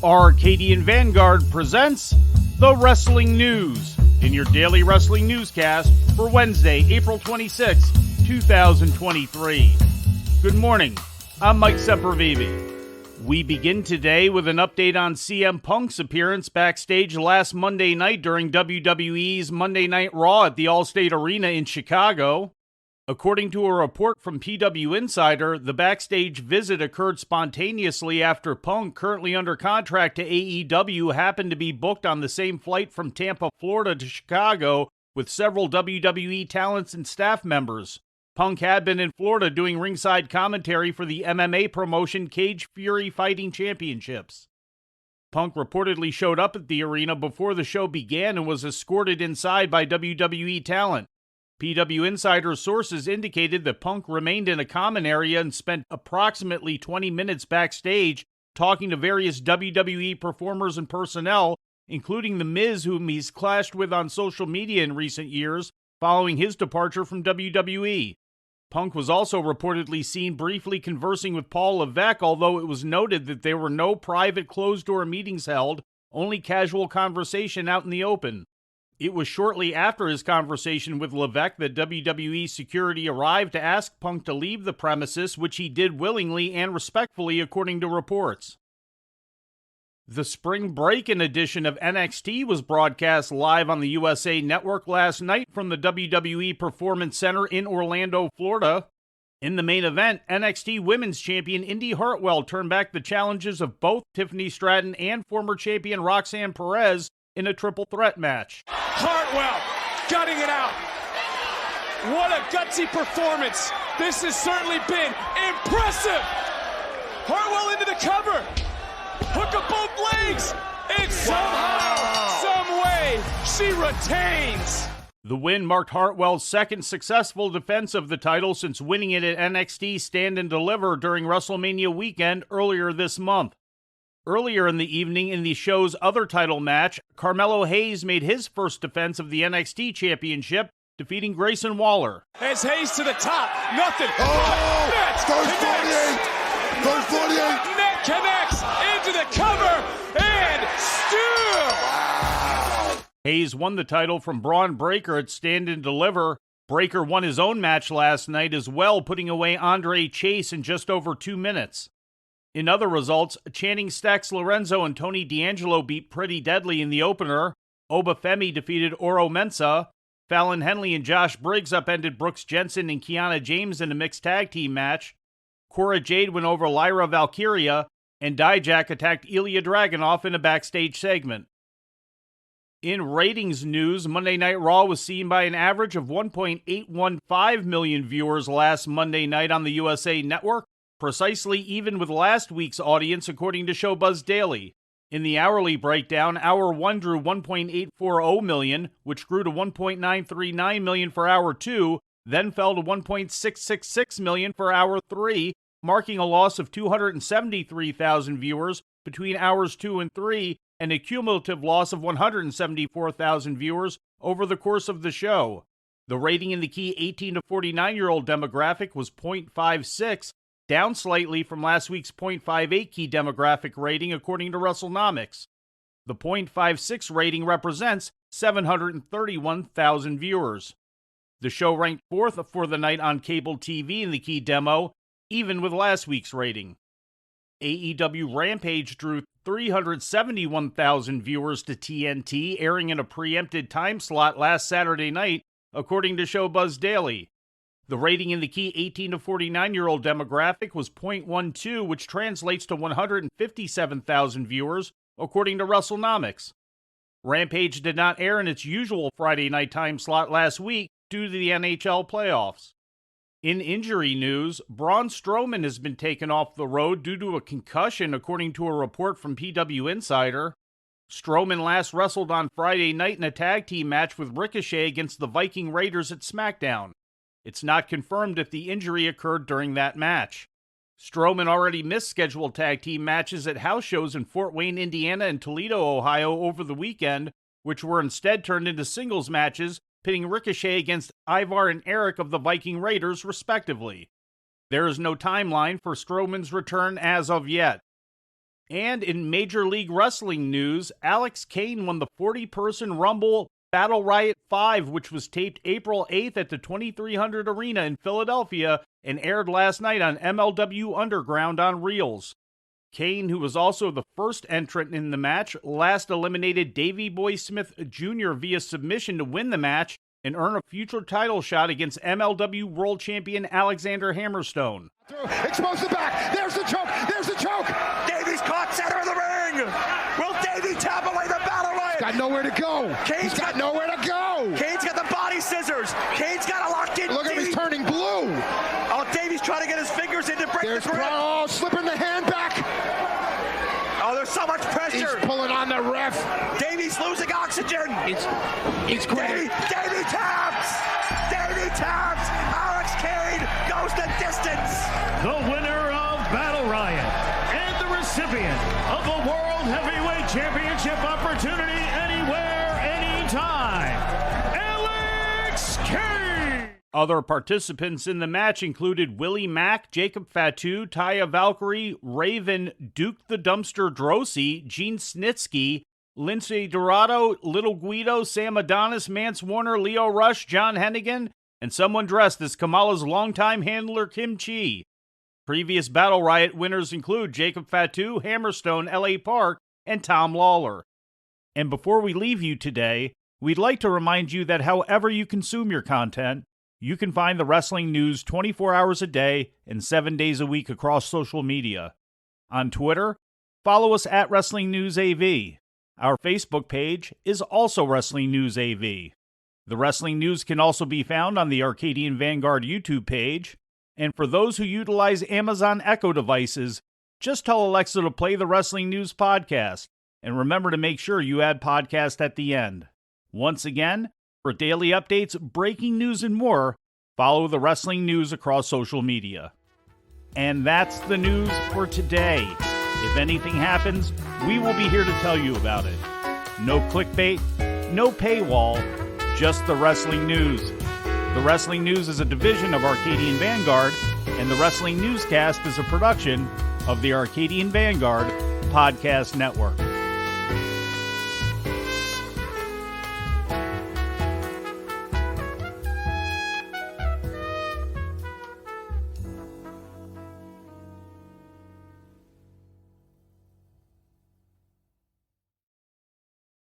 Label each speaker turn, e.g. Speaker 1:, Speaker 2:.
Speaker 1: Arcadian Vanguard presents The Wrestling News in your daily wrestling newscast for Wednesday, April 26, 2023. Good morning, I'm Mike Sempervive. We begin today with an update on CM Punk's appearance backstage last Monday night during WWE's Monday Night Raw at the Allstate Arena in Chicago. According to a report from PW Insider, the backstage visit occurred spontaneously after Punk, currently under contract to AEW, happened to be booked on the same flight from Tampa, Florida to Chicago with several WWE talents and staff members. Punk had been in Florida doing ringside commentary for the MMA promotion Cage Fury Fighting Championships. Punk reportedly showed up at the arena before the show began and was escorted inside by WWE talent. PW Insider sources indicated that Punk remained in a common area and spent approximately 20 minutes backstage talking to various WWE performers and personnel, including The Miz, whom he's clashed with on social media in recent years following his departure from WWE. Punk was also reportedly seen briefly conversing with Paul Levesque, although it was noted that there were no private closed-door meetings held, only casual conversation out in the open. It was shortly after his conversation with Levesque that WWE security arrived to ask Punk to leave the premises, which he did willingly and respectfully, according to reports. The Spring Break-In edition of NXT was broadcast live on the USA Network last night from the WWE Performance Center in Orlando, Florida. In the main event, NXT Women's Champion Indi Hartwell turned back the challenges of both Tiffany Stratton and former champion Roxanne Perez in a triple threat match.
Speaker 2: Hartwell gutting it out. What a gutsy performance. This has certainly been impressive. Hartwell into the cover. Hook up both legs. And somehow, some way, she retains.
Speaker 1: The win marked Hartwell's second successful defense of the title since winning it at NXT Stand and Deliver during WrestleMania weekend earlier this month. Earlier in the evening, in the show's other title match, Carmelo Hayes made his first defense of the NXT Championship, defeating Grayson Waller.
Speaker 2: As Hayes to the top, nothing.
Speaker 3: Oh!
Speaker 2: Net
Speaker 3: First 48! First 48!
Speaker 2: Net connects into the cover, and still!
Speaker 3: Wow!
Speaker 1: Hayes won the title from Braun Breaker at Stand and Deliver. Breaker won his own match last night as well, putting away Andre Chase in just over 2 minutes. In other results, Channing Stacks Lorenzo and Tony D'Angelo beat Pretty Deadly in the opener. Obafemi defeated Oro Mensah. Fallon Henley and Josh Briggs upended Brooks Jensen and Kiana James in a mixed tag team match. Cora Jade went over Lyra Valkyria, and Dijak attacked Ilya Dragunov in a backstage segment. In ratings news, Monday Night Raw was seen by an average of 1.815 million viewers last Monday night on the USA Network, precisely even with last week's audience, according to Showbuzz Daily. In the hourly breakdown, Hour 1 drew 1.840 million, which grew to 1.939 million for Hour 2, then fell to 1.666 million for Hour 3, marking a loss of 273,000 viewers between Hours 2 and 3, and a cumulative loss of 174,000 viewers over the course of the show. The rating in the key 18 to 49-year-old demographic was 0.56, down slightly from last week's 0.58 key demographic rating, according to WrestleNomics. The 0.56 rating represents 731,000 viewers. The show ranked fourth for the night on cable TV in the key demo, even with last week's rating. AEW Rampage drew 371,000 viewers to TNT, airing in a preempted time slot last Saturday night, according to Showbuzz Daily. The rating in the key 18 to 49-year-old demographic was 0.12, which translates to 157,000 viewers, according to WrestleNomics. Rampage did not air in its usual Friday night time slot last week due to the NHL playoffs. In injury news, Braun Strowman has been taken off the road due to a concussion, according to a report from PW Insider. Strowman last wrestled on Friday night in a tag team match with Ricochet against the Viking Raiders at SmackDown. It's not confirmed if the injury occurred during that match. Strowman already missed scheduled tag team matches at house shows in Fort Wayne, Indiana and Toledo, Ohio over the weekend, which were instead turned into singles matches, pitting Ricochet against Ivar and Eric of the Viking Raiders, respectively. There is no timeline for Strowman's return as of yet. And in Major League Wrestling news, Alex Kane won the 40-person Rumble Battle Riot 5, which was taped April 8th at the 2300 Arena in Philadelphia and aired last night on MLW Underground on Reels. Kane, who was also the first entrant in the match, last eliminated Davey Boy Smith Jr. via submission to win the match and earn a future title shot against MLW World Champion Alexander Hammerstone.
Speaker 3: Expose the back. There's the choke. There's the choke.
Speaker 4: Davies caught center of the ring. Will Davey tap away the Battle Riot?
Speaker 3: Got nowhere to go.
Speaker 4: He's
Speaker 3: got nowhere to go.
Speaker 4: Kane's got the body scissors. Kane's got a locked in.
Speaker 3: Look at him, he's turning blue.
Speaker 4: Oh, Davey's trying to get his fingers in to break the grip.
Speaker 3: Oh, slipping the hand back.
Speaker 4: Oh, there's so much pressure.
Speaker 3: He's pulling on the ref.
Speaker 4: Davey's losing oxygen.
Speaker 3: He's great.
Speaker 4: Davey taps. Davey taps. Alex Kane goes the distance.
Speaker 5: The winner of Battle Riot and the recipient of the World Heavyweight Championship opportunity anywhere, anytime, Alex Kane.
Speaker 1: Other participants in the match included Willie Mack, Jacob Fatu, Taya Valkyrie, Raven, Duke the Dumpster Drosy, Gene Snitsky, Lindsay Dorado, Little Guido, Sam Adonis, Mance Warner, Leo Rush, John Hennigan, and someone dressed as Kamala's longtime handler Kim Chi. Previous Battle Riot winners include Jacob Fatu, Hammerstone, L.A. Park, and Tom Lawler. And before we leave you today, we'd like to remind you that however you consume your content, you can find the wrestling news 24 hours a day and 7 days a week across social media. On Twitter, follow us at Wrestling News AV. Our Facebook page is also Wrestling News AV. The Wrestling News can also be found on the Arcadian Vanguard YouTube page. And for those who utilize Amazon Echo devices, just tell Alexa to play the Wrestling News podcast. And remember to make sure you add podcast at the end. Once again, for daily updates, breaking news, and more, follow the Wrestling News across social media. And that's the news for today. If anything happens, we will be here to tell you about it. No clickbait, no paywall, just the Wrestling News. The Wrestling News is a division of Arcadian Vanguard, and the Wrestling Newscast is a production of the Arcadian Vanguard Podcast Network.